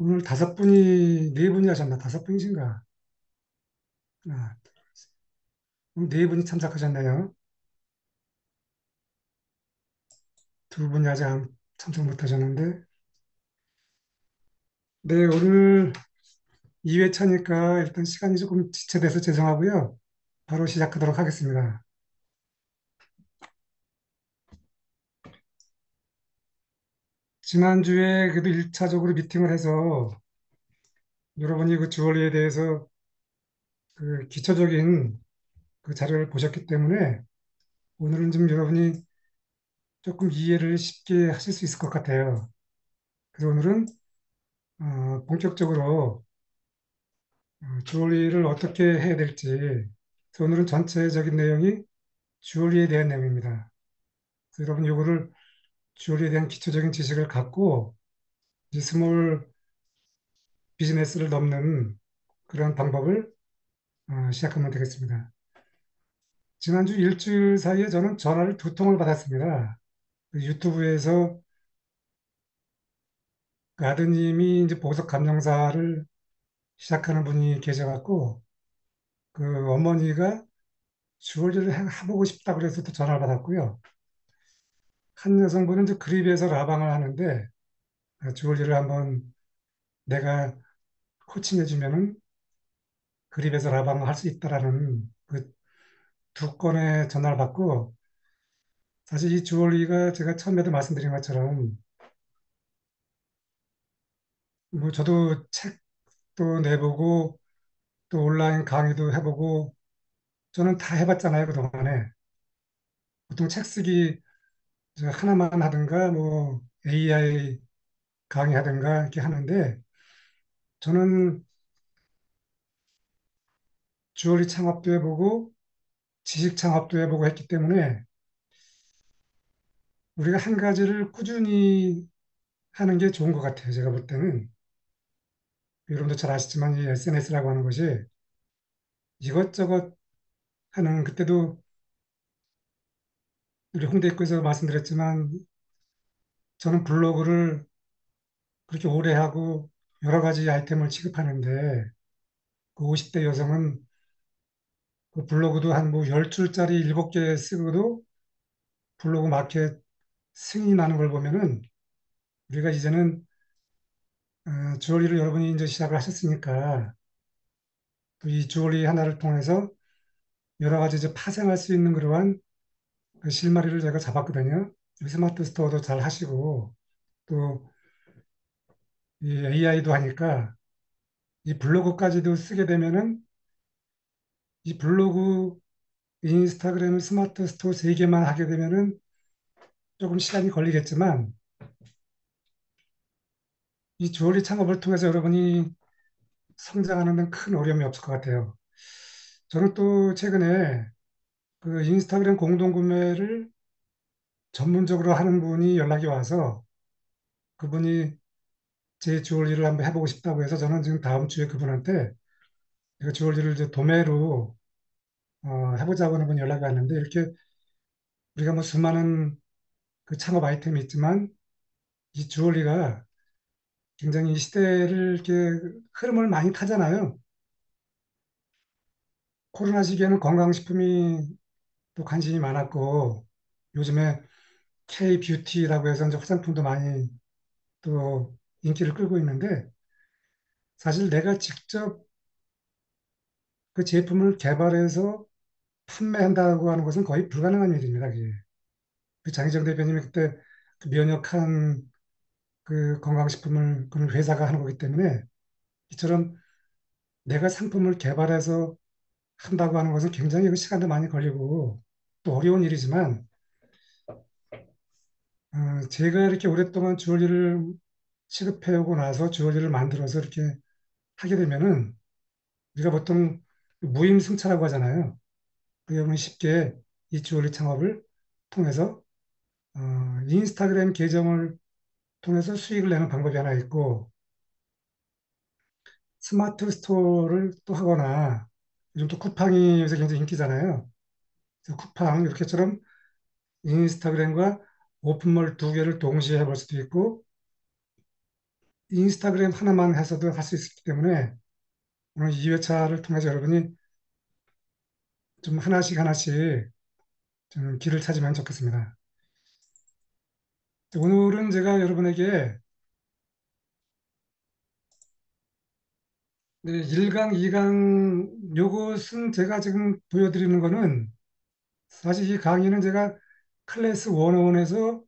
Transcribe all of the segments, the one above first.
오늘 다섯 분이, 네 분이 하셨나? 다섯 분이신가? 아, 오늘 네 분이 참석하셨네요. 두 분이 아직 참석 못 하셨는데. 네, 오늘 2회차니까 일단 시간이 조금 지체돼서 죄송하고요. 바로 시작하도록 하겠습니다. 지난주에 그래도 1차적으로 미팅을 해서 여러분이 그 주얼리에 대해서 그 기초적인 그 자료를 보셨기 때문에 오늘은 좀 여러분이 조금 이해를 쉽게 하실 수 있을 것 같아요. 그래서 오늘은 본격적으로 주얼리를 어떻게 해야 될지, 그래서 오늘은 전체적인 내용이 주얼리에 대한 내용입니다. 그래서 여러분 요거를 주얼리에 대한 기초적인 지식을 갖고 이제 스몰 비즈니스를 넘는 그런 방법을 시작하면 되겠습니다. 지난주 일주일 사이에 저는 전화를 두 통을 받았습니다. 그 유튜브에서 그 아드님이 이제 보석 감정사를 시작하는 분이 계셔갖고 그 어머니가 주얼리를 해보고 싶다 그래서 또 전화를 받았고요. 한 여성분은 이제 그립에서 라방을 하는데 주얼리를 한번 내가 코칭해 주면은 그립에서 라방을 할 수 있다라는 그 두 건의 전화를 받고, 사실 이 주얼리가 제가 처음에도 말씀드린 것처럼 뭐 저도 책도 내보고 또 온라인 강의도 해보고 저는 다 해봤잖아요, 그동안에. 보통 책 쓰기 저 하나만 하든가 뭐 AI 강의하든가 이렇게 하는데, 저는 주얼리 창업도 해보고 지식 창업도 해보고 했기 때문에 우리가 한 가지를 꾸준히 하는 게 좋은 것 같아요. 제가 볼 때는. 여러분도 잘 아시지만 이 SNS라고 하는 것이 이것저것 하는, 그때도 우리 홍대 입구에서 말씀드렸지만 저는 블로그를 그렇게 오래 하고 여러 가지 아이템을 취급하는데, 그 50대 여성은 그 블로그도 한 뭐 10줄짜리 7개 쓰고도 블로그 마켓 승인이 나는 걸 보면은 우리가 이제는 주얼리를 여러분이 이제 시작을 하셨으니까 또 이 주얼리 하나를 통해서 여러 가지 이제 파생할 수 있는 그러한 그 실마리를 제가 잡았거든요. 스마트 스토어도 잘 하시고 또 이 AI도 하니까 이 블로그까지도 쓰게 되면은 이 블로그, 인스타그램, 스마트 스토어 세 개만 하게 되면은 조금 시간이 걸리겠지만 이 주얼리 창업을 통해서 여러분이 성장하는 데는 큰 어려움이 없을 것 같아요. 저는 또 최근에 그 인스타그램 공동구매를 전문적으로 하는 분이 연락이 와서 그분이 제 주얼리를 한번 해보고 싶다고 해서 저는 지금 다음 주에 그분한테 제가 주얼리를 이제 도매로 해보자고 하는 분 연락이 왔는데, 이렇게 우리가 뭐 수많은 그 창업 아이템이 있지만 이 주얼리가 굉장히 이 시대를 이렇게 흐름을 많이 타잖아요. 코로나 시기에는 건강식품이 또 관심이 많았고 요즘에 K-뷰티라고 해서 이제 화장품도 많이 또 인기를 끌고 있는데, 사실 내가 직접 그 제품을 개발해서 판매한다고 하는 것은 거의 불가능한 일입니다. 그게. 그 장희정 대표님이 그때 그 면역한 그 건강식품을 그 회사가 하는 거기 때문에 이처럼 내가 상품을 개발해서 한다고 하는 것은 굉장히 그 시간도 많이 걸리고 또 어려운 일이지만 제가 이렇게 오랫동안 주얼리를 취급해오고 나서 주얼리를 만들어서 이렇게 하게 되면은 우리가 보통 무임승차라고 하잖아요. 그러면 쉽게 이 주얼리 창업을 통해서 인스타그램 계정을 통해서 수익을 내는 방법이 하나 있고, 스마트 스토어를 또 하거나 요즘 또 쿠팡이 요새 굉장히 인기잖아요. 그래서 쿠팡 이렇게처럼 인스타그램과 오픈몰 두 개를 동시에 해볼 수도 있고, 인스타그램 하나만 해서도 할 수 있기 때문에 오늘 2회차를 통해서 여러분이 좀 하나씩 하나씩 좀 길을 찾으면 좋겠습니다. 오늘은 제가 여러분에게 1강, 2강 요것은 제가 지금 보여드리는 거는 사실 이 강의는 제가 클래스 101에서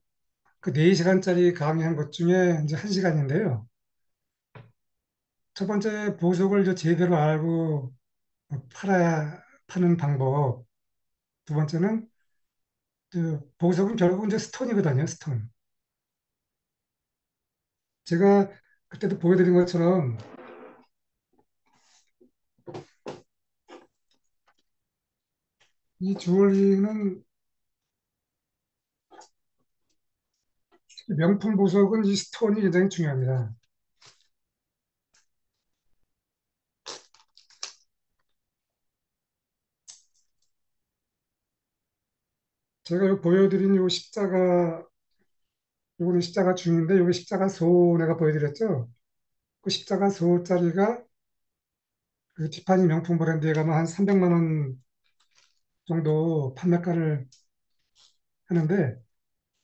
그 4시간짜리 강의한 것 중에 이제 1시간인데요. 첫 번째 보석을 이제 제대로 알고 팔아야 파는 방법. 두 번째는 그 보석은 결국 이제 스톤이거든요, 스톤. 제가 그때도 보여드린 것처럼 이 주얼리는 명품 보석은 이 스톤이 굉장히 중요합니다. 제가 요 보여드린 요 십자가, 요거는 십자가 중인데 요게 십자가 소 내가 보여드렸죠. 그 십자가 소짜리가 그 티파니 명품 브랜드에 가면 한 300만 원 정도 판매가를 하는데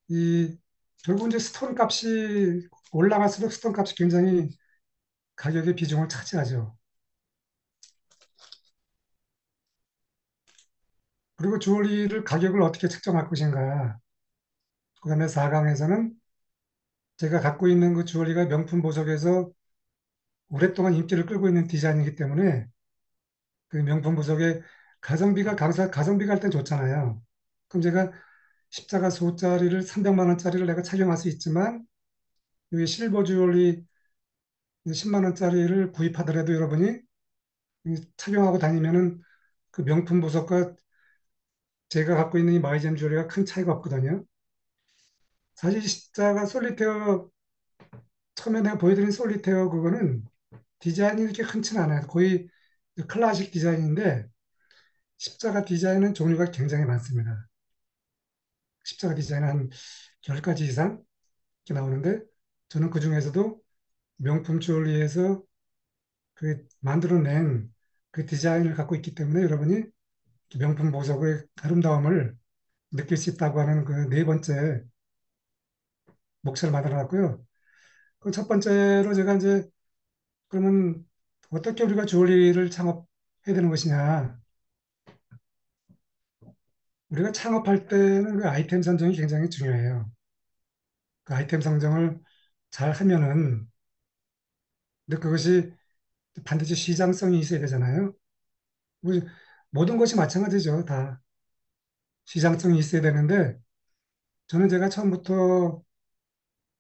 이 결국 이제 스톤 값이 올라갈수록 스톤 값이 굉장히 가격의 비중을 차지하죠. 그리고 주얼리를 가격을 어떻게 책정할 것인가. 그다음에 4강에서는 제가 갖고 있는 그 주얼리가 명품 보석에서 오랫동안 인기를 끌고 있는 디자인이기 때문에 그 명품 보석에 가성비가 할 땐 좋잖아요. 그럼 제가 십자가 소짜리를 300만 원짜리를 내가 착용할 수 있지만 여기 실버 주얼리 10만 원짜리를 구입하더라도 여러분이 착용하고 다니면은 그 명품 보석과 제가 갖고 있는 이 마이젠 주얼리가 큰 차이가 없거든요. 사실 십자가 솔리테어 처음에 내가 보여드린 솔리테어 그거는 디자인이 이렇게 흔치는 않아요. 거의 클래식 디자인인데 십자가 디자인은 종류가 굉장히 많습니다. 십자가 디자인은 한 10가지 이상 이렇게 나오는데 저는 그 중에서도 명품 주얼리에서 그 만들어낸 그 디자인을 갖고 있기 때문에 여러분이 명품 보석의 아름다움을 느낄 수 있다고 하는 그 네 번째 목차를 만들어 놨고요. 그 첫 번째로 제가 이제 그러면 어떻게 우리가 주얼리를 창업해야 되는 것이냐. 우리가 창업할 때는 그 아이템 선정이 굉장히 중요해요. 그 아이템 선정을 잘 하면은 근데 그것이 반드시 시장성이 있어야 되잖아요. 우리 모든 것이 마찬가지죠. 다 시장성이 있어야 되는데 저는 제가 처음부터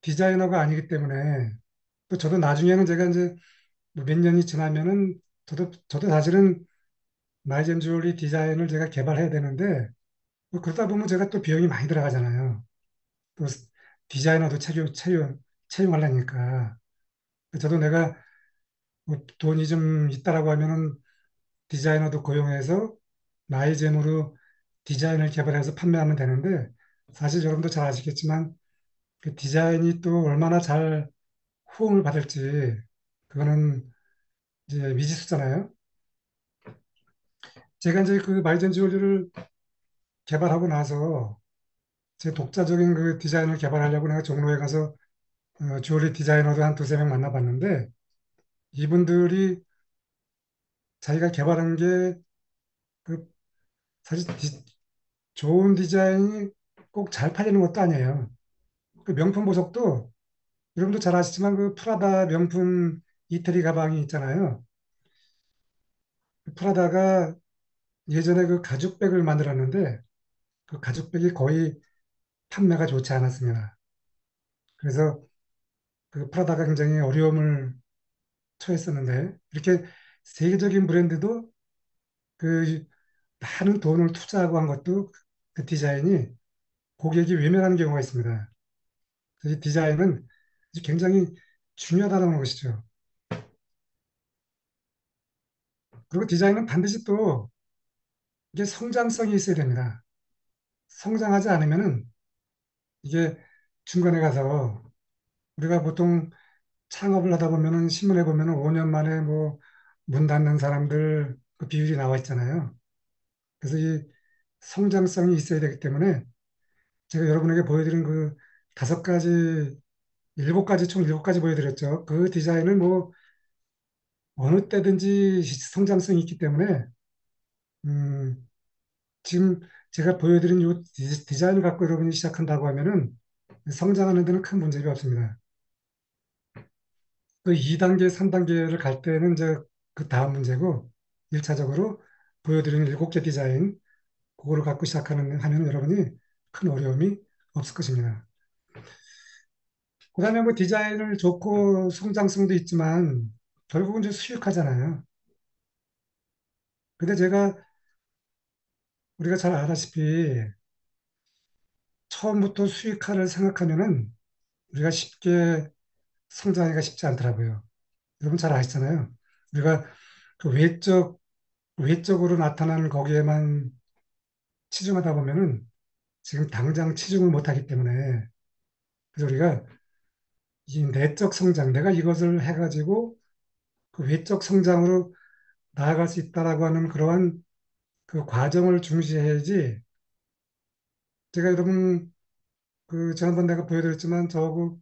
디자이너가 아니기 때문에 또 저도 나중에는 제가 이제 뭐몇 년이 지나면은 저도 사실은 마이젠 주얼리 디자인을 제가 개발해야 되는데 뭐 그러다 보면 제가 또 비용이 많이 들어가잖아요. 또 디자이너도 채용하려니까 저도 내가 뭐 돈이 좀 있다라고 하면은 디자이너도 고용해서 마이젠으로 디자인을 개발해서 판매하면 되는데 사실 여러분도 잘 아시겠지만 그 디자인이 또 얼마나 잘 호응을 받을지 그거는 이제 미지수잖아요. 제가 이제 그 마이젠 주얼리를 개발하고 나서 제 독자적인 그 디자인을 개발하려고 내가 종로에 가서 주얼리 디자이너도 한 두세 명 만나봤는데 이분들이 자기가 개발한 게 그 사실 좋은 디자인이 꼭 잘 팔리는 것도 아니에요. 그 명품 보석도 여러분도 잘 아시지만 그 프라다 명품 이태리 가방이 있잖아요. 그 프라다가 예전에 그 가죽백을 만들었는데 그 가죽백이 거의 판매가 좋지 않았습니다. 그래서 그 프라다가 굉장히 어려움을 처했었는데 이렇게 세계적인 브랜드도 그 많은 돈을 투자하고 한 것도 그 디자인이 고객이 외면하는 경우가 있습니다. 그래서 이 디자인은 굉장히 중요하다는 것이죠. 그리고 디자인은 반드시 또 이게 성장성이 있어야 됩니다. 성장하지 않으면은 이게 중간에 가서 우리가 보통 창업을 하다 보면은 신문에 보면은 5년 만에 뭐 문 닫는 사람들 그 비율이 나와 있잖아요. 그래서 이 성장성이 있어야 되기 때문에 제가 여러분에게 보여드린 그 5가지, 7가지, 총 7가지 보여드렸죠. 그 디자인은 뭐 어느 때든지 성장성이 있기 때문에 음, 지금 제가 보여드린 이 디자인을 갖고 여러분이 시작한다고 하면은 성장하는 데는 큰 문제가 없습니다. 그 2단계, 3단계를 갈 때는 이제 그 다음 문제고 1차적으로 보여드리는 7개 디자인 그거를 갖고 시작하는 하면 여러분이 큰 어려움이 없을 것입니다. 그다음에 뭐 디자인을 좋고 성장성도 있지만 결국은 이제 수익하잖아요. 근데 제가 우리가 잘 알다시피 처음부터 수익화를 생각하면은 우리가 쉽게 성장하기가 쉽지 않더라고요. 여러분 잘 아시잖아요. 우리가 그 외적으로 나타나는 거기에만 치중하다 보면은 지금 당장 치중을 못하기 때문에 그래서 우리가 이 내적 성장, 내가 이것을 해가지고 그 외적 성장으로 나아갈 수 있다라고 하는 그러한 그 과정을 중시해야지. 제가 여러분 그 지난번 내가 보여드렸지만 저그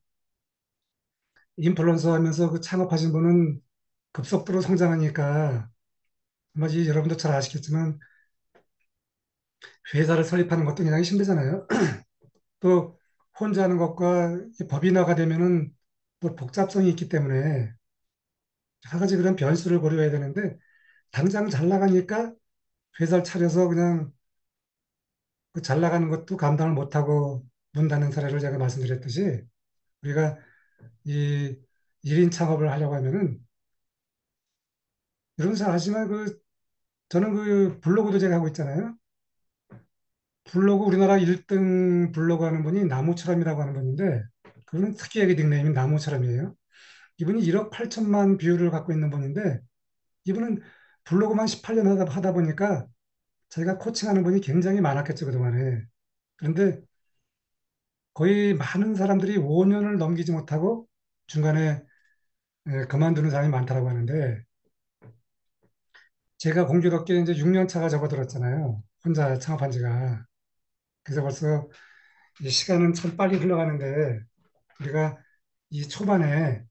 인플루언서 하면서 그 창업하신 분은 급속도로 성장하니까 아마 여러분도 잘 아시겠지만 회사를 설립하는 것도 굉장히 힘들잖아요. 또 혼자 하는 것과 이 법인화가 되면은 또 복잡성이 있기 때문에 여러 가지 그런 변수를 고려해야 되는데 당장 잘 나가니까 회사를 차려서 그냥 그잘 나가는 것도 감당을 못하고 문 닫는 사례를 제가 말씀드렸듯이 우리가 이 1인 창업을 하려고 하면은 여러분 잘 아시지만 그 저는 그 블로그도 제가 하고 있잖아요. 블로그 우리나라 1등 블로그 하는 분이 나무처럼이라고 하는 분인데 그분은 특이하게 닉네임이 나무처럼이에요. 이분이 1억 8천만 뷰를 갖고 있는 분인데 이분은 블로그만 18년 하다 보니까 자기가 코칭하는 분이 굉장히 많았겠죠, 그동안에. 그런데 거의 많은 사람들이 5년을 넘기지 못하고 중간에 그만두는 사람이 많다고 하는데 제가 공교롭게 이제 6년 차가 접어들었잖아요. 혼자 창업한 지가. 그래서 벌써 이 시간은 참 빨리 흘러가는데 우리가 이 초반에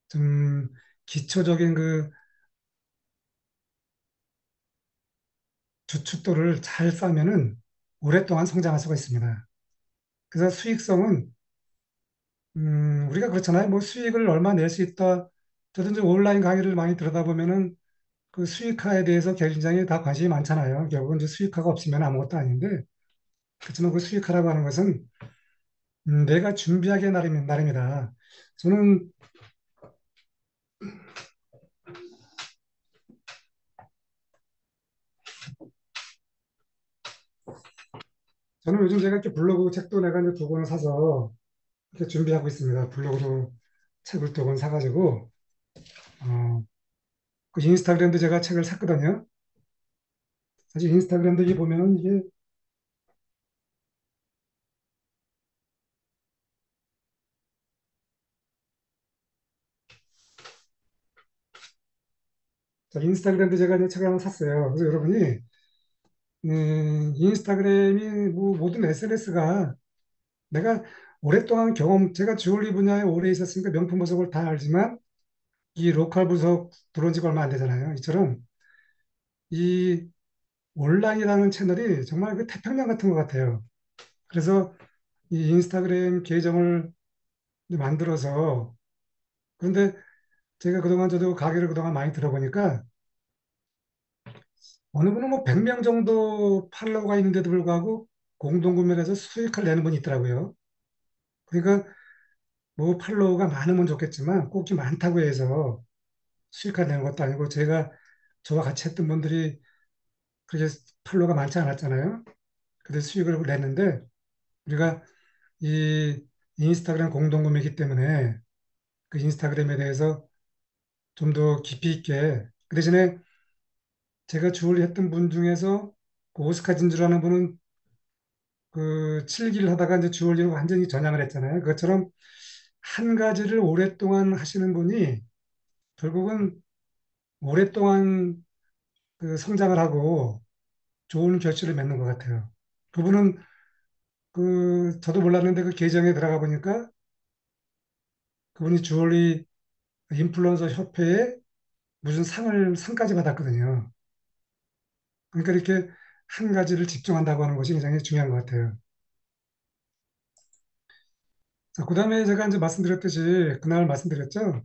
좀 기초적인 그 주춧돌을 잘 쌓으면은 오랫동안 성장할 수가 있습니다. 그래서 수익성은 우리가 그렇잖아요. 뭐 수익을 얼마 낼 수 있다. 저도 이제 온라인 강의를 많이 들여다보면은 그 수익화에 대해서 굉장히 다 관심이 많잖아요. 결국은 이제 수익화가 없으면 아무것도 아닌데 그렇지만 그 수익화라고 하는 것은 내가 준비하기에 나름이다. 저는 저는 요즘 제가 이렇게 블로그 책도 내가 이제 2권을 사서 이렇게 준비하고 있습니다. 블로그로 책을 2권 사가지고 어, 그 인스타그램도 제가 책을 샀거든요. 사실 인스타그램도 이게 보면은 이게 자, 인스타그램도 제가 이제 책을 하나 샀어요. 그래서 여러분이 인스타그램이 뭐 모든 SNS가 내가 오랫동안 제가 주얼리 분야에 오래 있었으니까 명품 보석을 다 알지만 이 로컬 보석 들어온 지가 얼마 안 되잖아요. 이처럼 이 온라인이라는 채널이 정말 그 태평양 같은 것 같아요. 그래서 이 인스타그램 계정을 만들어서 그런데 제가 그동안 저도 가게를 그동안 많이 들어보니까 어느 분은 뭐 100명 정도 팔로워가 있는데도 불구하고 공동구매를 해서 수익을 내는 분이 있더라고요. 그러니까 뭐 팔로워가 많으면 좋겠지만 꼭 많다고 해서 수익화 되는 것도 아니고 저와 같이 했던 분들이 그렇게 팔로워가 많지 않았잖아요. 그래서 수익을 냈는데 우리가 이 인스타그램 공동구매이기 때문에 그 인스타그램에 대해서 좀 더 깊이 있게 그 대신에 제가 주얼리 했던 분 중에서 그 오스카 진주라는 분은 그 7길 하다가 이제 주얼리로 완전히 전향을 했잖아요. 그것처럼 한 가지를 오랫동안 하시는 분이 결국은 오랫동안 그 성장을 하고 좋은 결실을 맺는 것 같아요. 그분은 그 저도 몰랐는데 그 계정에 들어가 보니까 그분이 주얼리 인플루언서 협회에 무슨 상까지 받았거든요. 그러니까 이렇게 한 가지를 집중한다고 하는 것이 굉장히 중요한 것 같아요. 자, 그다음에 제가 이제 말씀드렸듯이 그날 말씀드렸죠.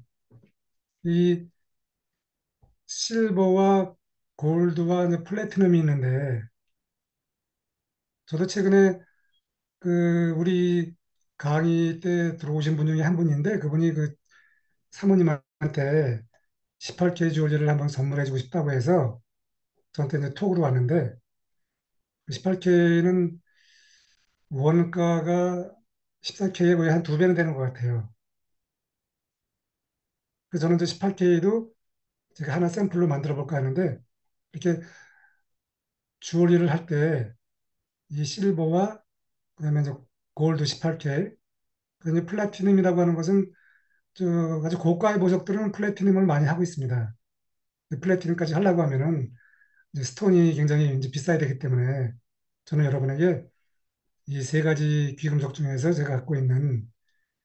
이 실버와 골드와 이제 플래티넘이 있는데 저도 최근에 그 우리 강의 때 들어오신 분 중에 한 분인데 그분이 그 사모님한테 18K 주얼리를 한번 선물해주고 싶다고 해서 저한테 이제 톡으로 왔는데 18K는 원가가 14K에 거의 한 두 배는 되는 것 같아요. 그래서 저는 이제 18K도 제가 하나 샘플로 만들어 볼까 하는데 이렇게 주얼리를 할 때 이 실버와 그다음에 이제 골드 18K 그다음에 플래티넘이라고 하는 것은 저 아주 고가의 보석들은 플래티넘을 많이 하고 있습니다. 플래티넘까지 하려고 하면은 이제 스톤이 굉장히 이제 비싸야 되기 때문에 저는 여러분에게 이 세 가지 귀금속 중에서 제가 갖고 있는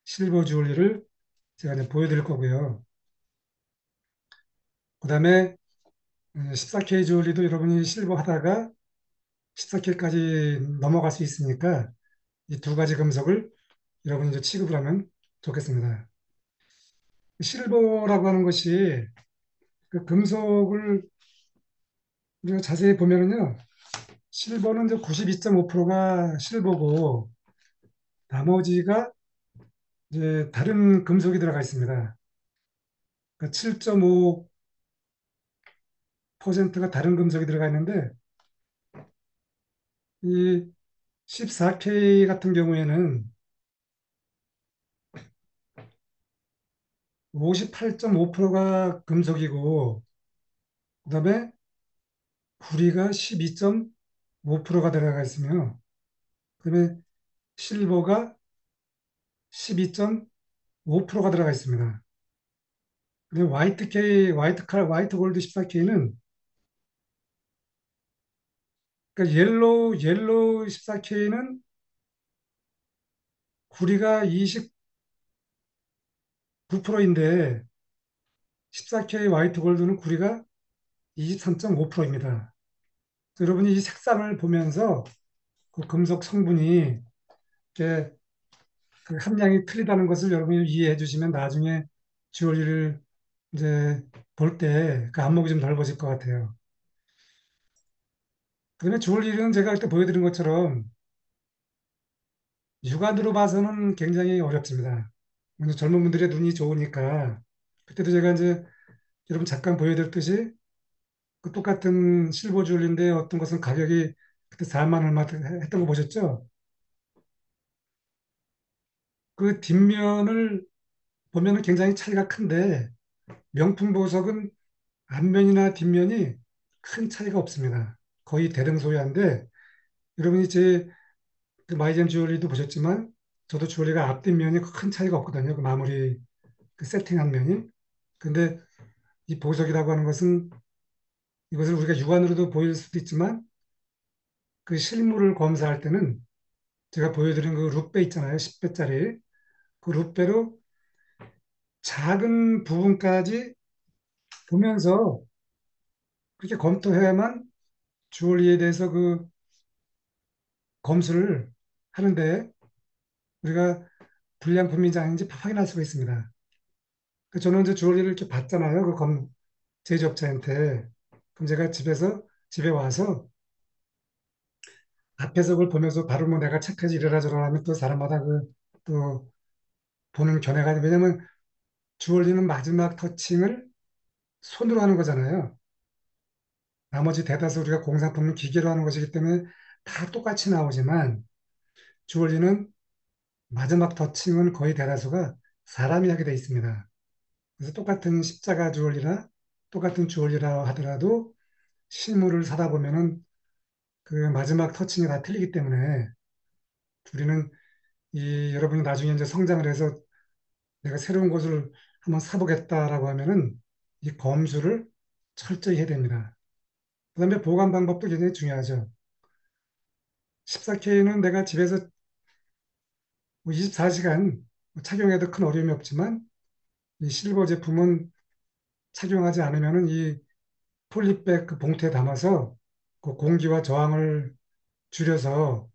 실버 주얼리를 제가 이제 보여드릴 거고요. 그다음에 14K 주얼리도 여러분이 실버 하다가 14K까지 넘어갈 수 있으니까 이 두 가지 금속을 여러분이 이제 취급을 하면 좋겠습니다. 실버라고 하는 것이 그 금속을 우리가 자세히 보면은요, 실버는 이제 92.5%가 실버고 나머지가 이제 다른 금속이 들어가 있습니다. 그러니까 7.5%가 다른 금속이 들어가 있는데 이 14K 같은 경우에는 58.5%가 금속이고 그다음에 구리가 12.5%가 들어가 있으며 그다음에 실버가 12.5%가 들어가 있습니다. 그다음에 화이트 골드 14K는 그러니까 옐로우 14K는 구리가 29%인데 14K 화이트 골드는 구리가 23.5%입니다. 여러분이 이 색상을 보면서 그 금속 성분이 이렇게 그 함량이 틀리다는 것을 여러분이 이해해 주시면 나중에 주얼리를 이제 볼 때 그 안목이 좀 넓어질 것 같아요. 그다음에 주얼리는 제가 그때 보여드린 것처럼 육안으로 봐서는 굉장히 어렵습니다. 먼저 젊은 분들의 눈이 좋으니까 그때도 제가 이제 여러분 잠깐 보여드렸듯이 그 똑같은 실버 주얼리인데 어떤 것은 가격이 그때 4만 얼마 했던 거 보셨죠? 그 뒷면을 보면은 굉장히 차이가 큰데 명품 보석은 앞면이나 뒷면이 큰 차이가 없습니다. 거의 대등소이한데 여러분이 제그 마이젠 주얼리도 보셨지만 저도 주얼리가 앞뒷면이 큰 차이가 없거든요. 그 마무리 그 세팅한 면이. 근데 이 보석이라고 하는 것은 이것을 우리가 육안으로도 보일 수도 있지만 그 실물을 검사할 때는 제가 보여드린 그 룻배 있잖아요. 10배짜리. 그 룻배로 작은 부분까지 보면서 그렇게 검토해야만 주얼리에 대해서 그 검수를 하는데 우리가 불량품인지 아닌지 확인할 수가 있습니다. 그 저는 이제 주얼리를 이렇게 봤잖아요. 제조업자한테. 그럼 제가 집에 와서 앞에서 그걸 보면서 바로 뭐 내가 체크해서 이래라 저래라 하면 또 사람마다 또 보는 견해가, 왜냐면 주얼리는 마지막 터칭을 손으로 하는 거잖아요. 나머지 대다수 우리가 공산품은 기계로 하는 것이기 때문에 다 똑같이 나오지만 주얼리는 마지막 터칭은 거의 대다수가 사람이 하게 돼 있습니다. 그래서 똑같은 십자가 주얼리나 똑같은 주얼리라 하더라도 실물을 사다 보면은 그 마지막 터칭이 다 틀리기 때문에 우리는 이 여러분이 나중에 이제 성장을 해서 내가 새로운 것을 한번 사보겠다라고 하면은 이 검수를 철저히 해야 됩니다. 그다음에 보관 방법도 굉장히 중요하죠. 14K는 내가 집에서 24시간 착용해도 큰 어려움이 없지만 이 실버 제품은 착용하지 않으면은 이 폴리백 그 봉투에 담아서 그 공기와 저항을 줄여서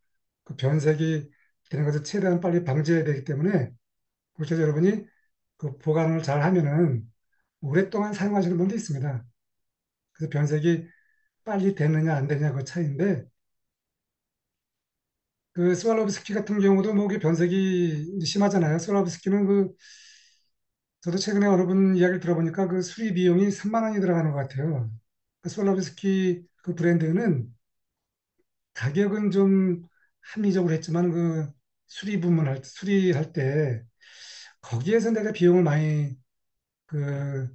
그 변색이 되는 것을 최대한 빨리 방지해야 되기 때문에 그렇게 해서 여러분이 그 보관을 잘 하면은 오랫동안 사용하시는 분도 있습니다. 그래서 변색이 빨리 되느냐 안 되느냐 그 차이인데 그 스와로브스키 같은 경우도 뭐 변색이 심하잖아요. 스와로브스키는 그 저도 최근에 어느 분 이야기를 들어보니까 그 수리 비용이 3만 원이 들어가는 것 같아요. 그 스와로브스키 그 브랜드는 가격은 좀 합리적으로 했지만 그 수리할 때 거기에서 내가 비용을 많이 그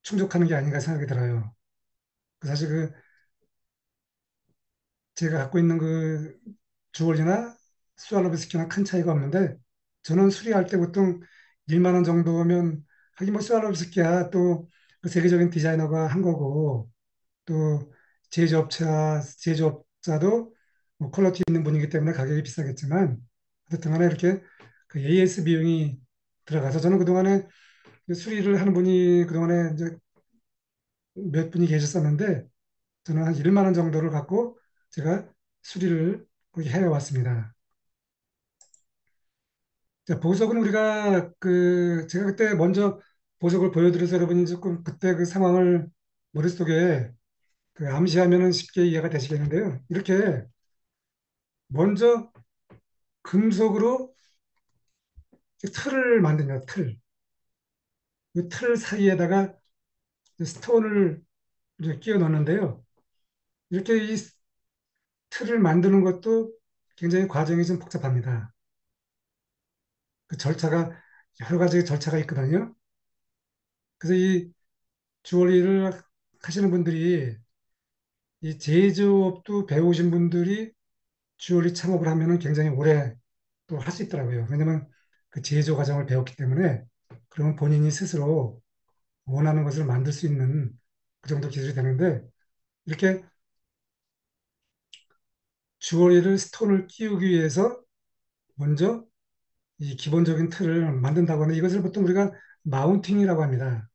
충족하는 게 아닌가 생각이 들어요. 그 사실 그 제가 갖고 있는 그 주얼리나 스와로브스키나 큰 차이가 없는데 저는 수리할 때 보통 1만 원 정도면 하긴 뭐 스와로브스키야 또그 세계적인 디자이너가 한 거고 또 제조업자도 뭐 퀄리티 있는 분이기 때문에 가격이 비싸겠지만 어쨌든 간에 이렇게 그 AS 비용이 들어가서 저는 그동안에 그 수리를 하는 분이 그동안에 이제 몇 분이 계셨었는데 저는 한 1만 원 정도를 갖고 제가 수리를 그렇게 해왔습니다. 자, 보석은 우리가 그 제가 그때 먼저 보석을 보여드려서 여러분이 조금 그때 그 상황을 머릿속에 그 암시하면은 쉽게 이해가 되시겠는데요. 이렇게 먼저 금속으로 틀을 만듭니다. 틀. 이 틀 사이에다가 스톤을 이제 끼워 넣는데요. 이렇게 이 틀을 만드는 것도 굉장히 과정이 좀 복잡합니다. 그 절차가 여러 가지 절차가 있거든요. 그래서 이 주얼리를 하시는 분들이 이 제조업도 배우신 분들이 주얼리 창업을 하면은 굉장히 오래 또 할 수 있더라고요. 왜냐면 그 제조 과정을 배웠기 때문에 그러면 본인이 스스로 원하는 것을 만들 수 있는 그 정도 기술이 되는데 이렇게 주얼리를 스톤을 끼우기 위해서 먼저 이 기본적인 틀을 만든다고 하는 이것을 보통 우리가 마운팅이라고 합니다.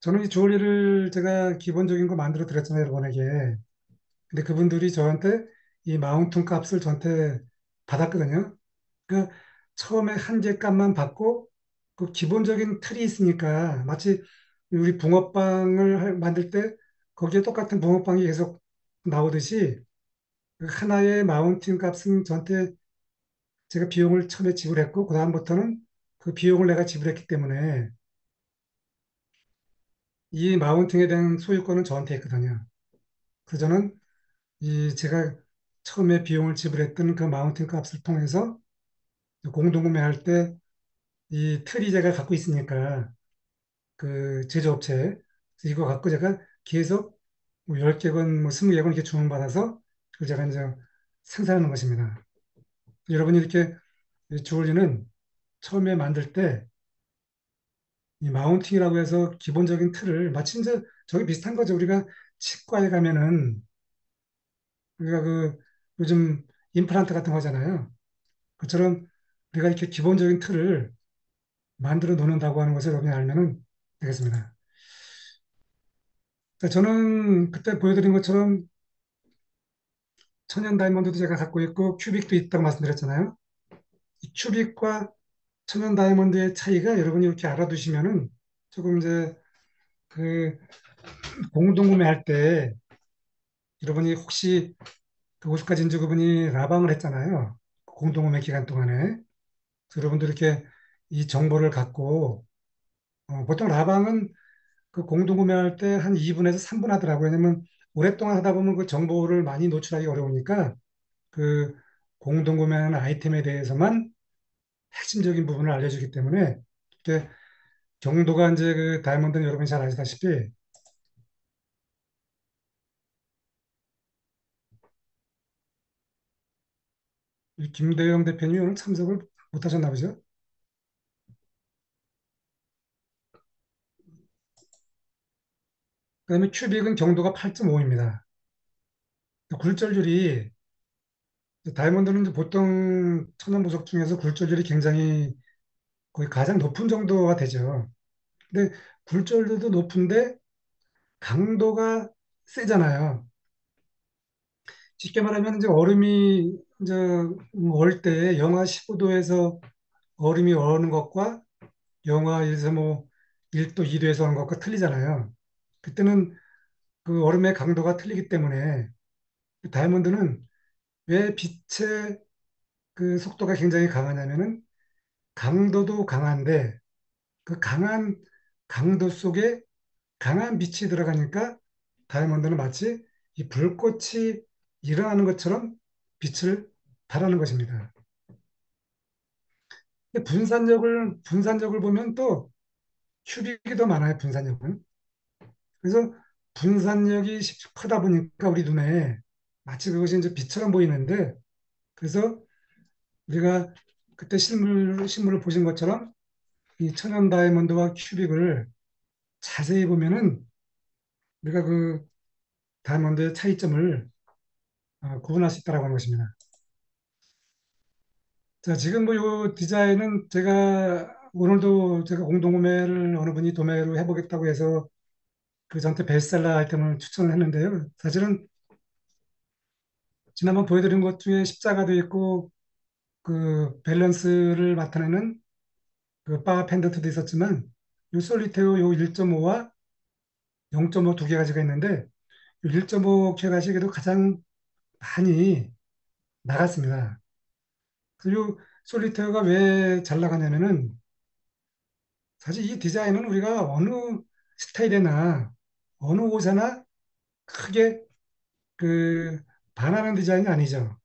저는 이 주얼리를 제가 기본적인 거 만들어 드렸잖아요, 여러분에게. 근데 그분들이 저한테 이 마운팅 값을 저한테 받았거든요. 그 처음에 한 개 값만 받고 그 기본적인 틀이 있으니까 마치 우리 만들 때 거기에 똑같은 붕어빵이 계속 나오듯이 그 하나의 마운팅 값은 저한테 제가 비용을 처음에 지불했고 그다음부터는 그 비용을 내가 지불했기 때문에 이 마운팅에 대한 소유권은 저한테 있거든요. 그래서 저는 이 제가 처음에 비용을 지불했던 그 마운팅 값을 통해서 공동구매할 때 이 틀이 제가 갖고 있으니까 그 제조업체 이거 갖고 제가 계속 뭐 10개건 뭐 20개건 이렇게 주문받아서 그걸 제가 이제 생산하는 것입니다. 여러분이 이렇게 주얼리는 처음에 만들 때 이 마운팅이라고 해서 기본적인 틀을 마치 이제 저기 비슷한 거죠. 우리가 치과에 가면은 우리가 그 요즘 임플란트 같은 거 하잖아요. 그처럼 우리가 이렇게 기본적인 틀을 만들어 놓는다고 하는 것을 여러분이 알면은 되겠습니다. 자, 저는 그때 보여드린 것처럼 천연 다이아몬드도 제가 갖고 있고 큐빅도 있다고 말씀드렸잖아요. 이 큐빅과 천연 다이아몬드의 차이가 여러분이 이렇게 알아두시면은 조금 이제 그 공동구매할 때 여러분이 혹시 그 오스카 진주 그분이 라방을 했잖아요. 공동구매 기간 동안에. 그래서 여러분들 이렇게 이 정보를 갖고 보통 라방은 그 공동구매할 때 한 2분에서 3분 하더라고요. 왜냐면 오랫동안 하다 보면 그 정보를 많이 노출하기 어려우니까 그 공동구매하는 아이템에 대해서만 핵심적인 부분을 알려주기 때문에 이게 정도가 이제 그 다이아몬드는 여러분이 잘 아시다시피 이 김대영 대표님이 오늘 참석을 못 하셨나 보죠? 그다음에 큐빅은 경도가 8.5입니다. 굴절률이 다이아몬드는 이제 보통 천연 보석 중에서 굴절률이 굉장히 거의 가장 높은 정도가 되죠. 근데 굴절률도 높은데 강도가 세잖아요. 쉽게 말하면 이제 얼음이 이제 얼 때 영하 15도에서 얼음이 얼는 것과 영하에서 뭐 1도, 2도에서 얼는 것과 틀리잖아요. 그때는 그 얼음의 강도가 틀리기 때문에 다이아몬드는 왜 빛의 그 속도가 굉장히 강하냐면은 강도도 강한데 그 강한 강도 속에 강한 빛이 들어가니까 다이아몬드는 마치 이 불꽃이 일어나는 것처럼 빛을 발하는 것입니다. 근데 분산력을 보면 또 큐빅이 더 많아요, 분산력은. 그래서 분산력이 크다 보니까 우리 눈에 마치 그것이 이제 빛처럼 보이는데 그래서 우리가 그때 실물을 보신 것처럼 이 천연 다이아몬드와 큐빅을 자세히 보면은 우리가 그 다이아몬드의 차이점을 구분할 수 있다고 하는 것입니다. 자, 지금 뭐 요 디자인은 제가 오늘도 제가 공동구매를 어느 분이 도매로 해보겠다고 해서 그 저한테 베스트셀러 아이템을 추천을 했는데요. 사실은 지난번 보여드린 것 중에 십자가도 있고 그 밸런스를 나타내는 그 바 펜던트도 있었지만 요 솔리테오 요 1.5와 0.5 두 개 가지가 있는데 요 1.5 캐럿이 도 가장 많이 나갔습니다. 그리고 솔리테어가 왜 잘 나가냐면은 사실 이 디자인은 우리가 어느 스타일이나 어느 옷에나 크게 그 반하는 디자인이 아니죠.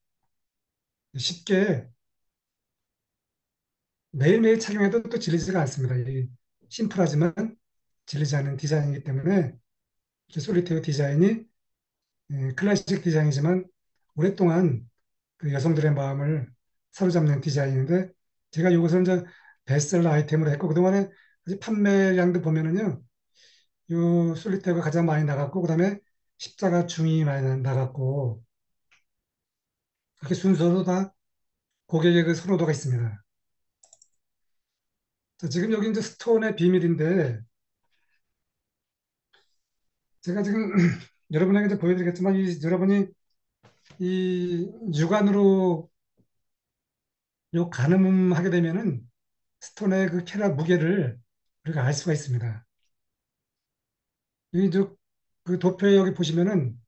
쉽게 매일매일 착용해도 또 질리지가 않습니다. 이 심플하지만 질리지 않는 디자인이기 때문에 이렇게 솔리테어 디자인이 클래식 디자인이지만 오랫동안 그 여성들의 마음을 사로잡는 디자인인데 제가 이것을 이제 베스트셀러 아이템으로 했고 그동안에 아직 판매량도 보면은요 요 솔리테어가 가장 많이 나갔고 그다음에 십자가 중이 많이 나갔고 그렇게 순서로 다 고객의 그 선호도가 있습니다. 자, 지금 여기 이제 스톤의 비밀인데 제가 지금 여러분에게 이제 보여드리겠지만 여러분이 이 육안으로 요 가늠하게 되면은 스톤의 그 캐럿 무게를 우리가 알 수가 있습니다. 여기 그 도표에 여기 보시면은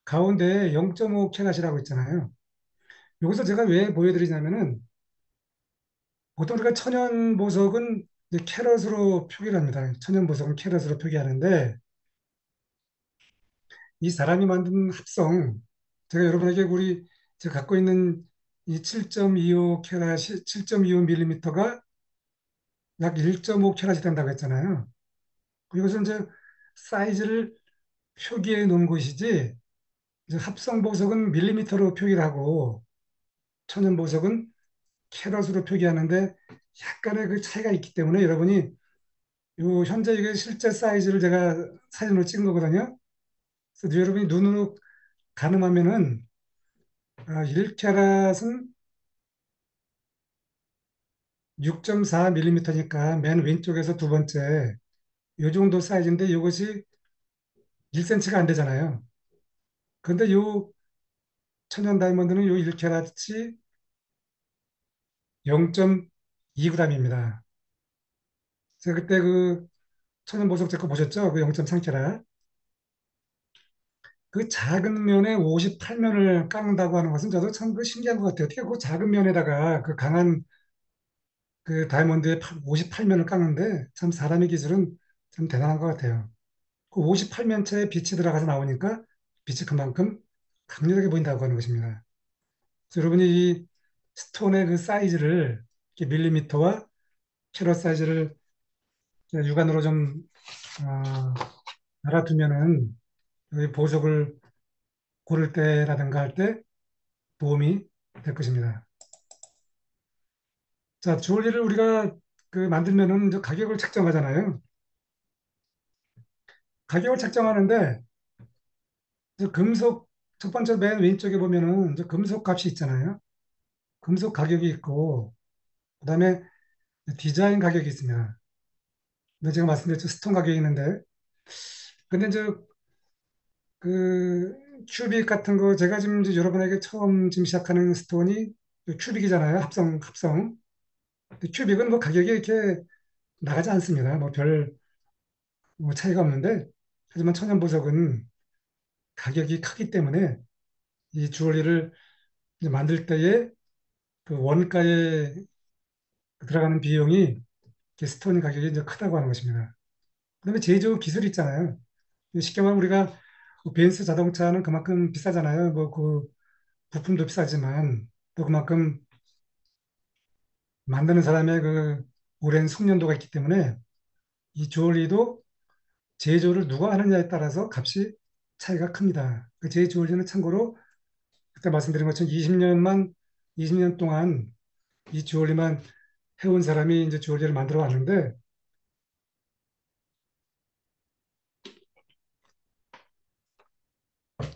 가운데 0.5 캐럿이라고 있잖아요. 여기서 제가 왜 보여드리냐면은 보통 우리가 천연 보석은 이제 캐럿으로 표기를 합니다. 천연 보석은 캐럿으로 표기하는데 이 사람이 만든 합성 제가 여러분에게 제가 갖고 있는 이 7.25 캐럿이 7.25mm가 약 1.5 캐럿이 된다고 했잖아요. 이것은 이제 사이즈를 표기해 놓은 것이지 이제 합성 보석은 밀리미터로 표기를 하고 천연 보석은 캐럿으로 표기하는데 약간의 그 차이가 있기 때문에 여러분이 요 현재 이게 실제 사이즈를 제가 사진으로 찍은 거거든요. 그래서 여러분이 눈으로 가늠하면은 1캐럿은 6.4mm니까 맨 왼쪽에서 두 번째 요 정도 사이즈인데 이것이 1cm가 안 되잖아요. 그런데 요 천연 다이아몬드는 요 1캐럿이 0.2g입니다. 제가 그때 그 천연 보석 제 거 보셨죠? 그 0.3캐럿. 그 작은 면에 58면을 깎는다고 하는 것은 저도 참 그 신기한 것 같아요. 어떻게 그 작은 면에다가 그 강한 그 다이아몬드에 58면을 깎는데 참 사람의 기술은 참 대단한 것 같아요. 그 58면체에 빛이 들어가서 나오니까 빛이 그만큼 강렬하게 보인다고 하는 것입니다. 그래서 여러분이 이 스톤의 그 사이즈를 이렇게 밀리미터와 캐럿 사이즈를 육안으로 좀 어, 알아두면은 이 보석을 고를 때라든가 할 때 도움이 될 것입니다. 자, 주얼리를 우리가 그 만들면은 이제 가격을 책정하잖아요. 가격을 책정하는데 저 금속 첫 번째 맨 왼쪽에 보면은 저 금속 값이 있잖아요. 금속 가격이 있고 그다음에 디자인 가격이 있습니다. 근데 제가 말씀드렸죠 스톤 가격이 있는데 근데 저 그 큐빅 같은 거 제가 지금 이제 여러분에게 처음 지금 시작하는 스톤이 큐빅이잖아요. 합성. 근데 큐빅은 뭐 가격이 이렇게 나가지 않습니다. 뭐 차이가 없는데 하지만 천연 보석은 가격이 크기 때문에 이 주얼리를 이제 만들 때에 그 원가에 들어가는 비용이 이렇게 스톤 가격이 이제 크다고 하는 것입니다. 그다음에 제조 기술이 있잖아요. 쉽게 말하면 우리가 그 벤츠 자동차는 그만큼 비싸잖아요. 뭐 그 부품도 비싸지만 또 그만큼 만드는 사람의 그 오랜 숙련도가 있기 때문에 이 주얼리도 제조를 누가 하느냐에 따라서 값이 차이가 큽니다. 그 제 주얼리는 참고로 그때 말씀드린 것처럼 20년 동안 이 주얼리만 해온 사람이 이제 주얼리를 만들어 왔는데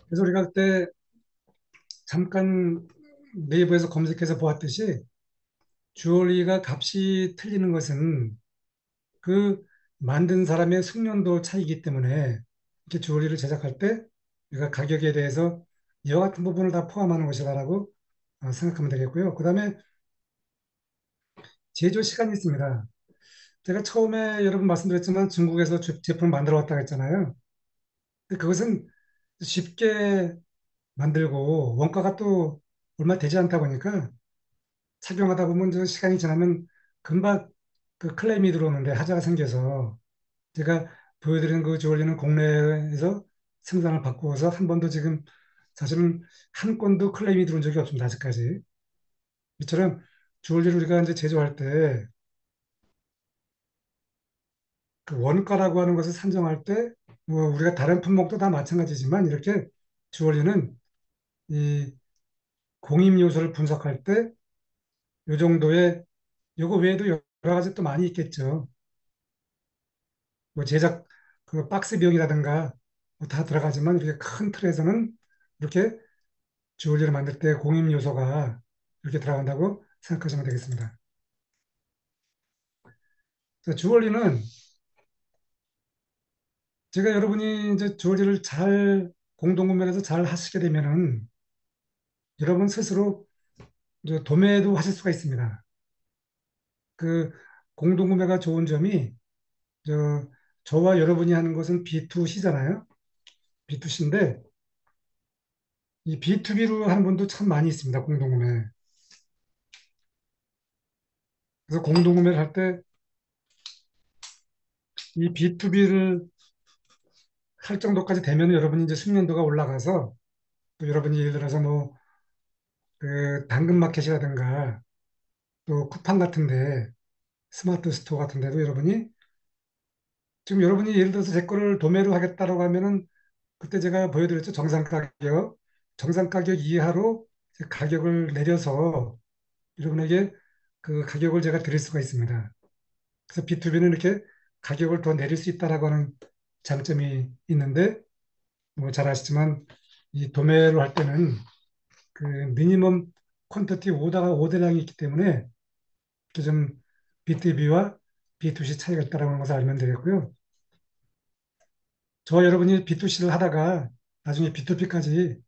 그래서 우리가 그때 잠깐 네이버에서 검색해서 보았듯이 주얼리가 값이 틀리는 것은 그 만든 사람의 숙련도 차이기 때문에 이렇게 주얼리를 제작할 때 우리가 가격에 대해서 이와 같은 부분을 다 포함하는 것이다라고 생각하면 되겠고요. 그다음에 제조 시간이 있습니다. 제가 처음에 여러분 말씀드렸지만 중국에서 제품을 만들어 왔다고 했잖아요. 근데 그것은 쉽게 만들고 원가가 또 얼마 되지 않다 보니까 착용하다 보면 저 시간이 지나면 금방 그 클레임이 들어오는데 하자가 생겨서 제가 보여드리는 그 주얼리는 국내에서 생산을 바꾸어서 한 번도 지금 사실은 한 건도 클레임이 들어온 적이 없습니다. 아직까지. 이처럼 주얼리를 우리가 이제 제조할 때 그 원가라고 하는 것을 산정할 때 뭐 우리가 다른 품목도 다 마찬가지지만 이렇게 주얼리는 이 공임 요소를 분석할 때 요 정도의 요거 외에도 여러 가지 또 많이 있겠죠. 뭐 제작 그 박스 비용이라든가 뭐다 들어가지만 이렇게 큰 틀에서는 이렇게 주얼리를 만들 때 공임 요소가 이렇게 들어간다고 생각하시면 되겠습니다. 그래서 주얼리는 제가 여러분이 이제 주얼리를 잘 공동구매해서 잘 하시게 되면은 여러분 스스로 이제 도매도 하실 수가 있습니다. 그 공동구매가 좋은 점이 저와 여러분이 하는 것은 B2C잖아요. B2C인데 이 B2B로 하는 분도 참 많이 있습니다. 공동구매. 그래서 공동구매를 할 때 이 B2B를 할 정도까지 되면 여러분이 이제 숙련도가 올라가서 또 여러분이 예를 들어서 뭐 그 당근마켓이라든가 또 쿠팡 같은데 스마트 스토어 같은 데도 여러분이 지금 여러분이 예를 들어서 제 거를 도매로 하겠다라고 하면은 그때 제가 보여드렸죠. 정상 가격 이하로 이제 가격을 내려서 여러분에게 그 가격을 제가 드릴 수가 있습니다. 그래서 B2B는 이렇게 가격을 더 내릴 수 있다라고 하는 장점이 있는데 뭐 잘 아시지만 이 도매로 할 때는 그 미니멈 퀀터티 오더량이 있기 때문에 좀 B2B와 B2C 차이가 있다는 것을 알면 되겠고요. 저와 여러분이 B2C를 하다가 나중에 B2B까지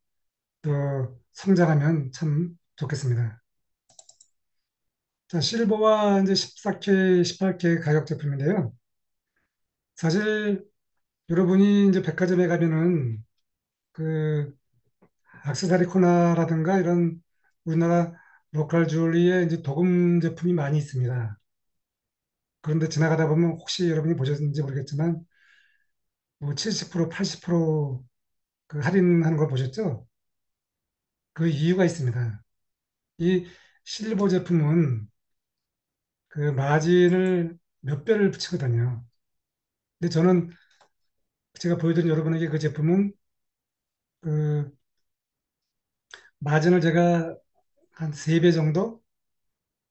또 성장하면 참 좋겠습니다. 자, 실버와 이제 14K, 18K 가격 제품인데요. 사실 여러분이 이제 백화점에 가면은 그 액세서리 코너라든가 이런 우리나라 로컬 주얼리에 이제 도금 제품이 많이 있습니다. 그런데 지나가다 보면 혹시 여러분이 보셨는지 모르겠지만 뭐 70%, 80%그 할인하는 걸 보셨죠? 그 이유가 있습니다. 이 실버 제품은 그 마진을 몇 배를 붙이거든요. 근데 저는 제가 보여드린 여러분에게 그 제품은 그 마진을 제가 한 3배 정도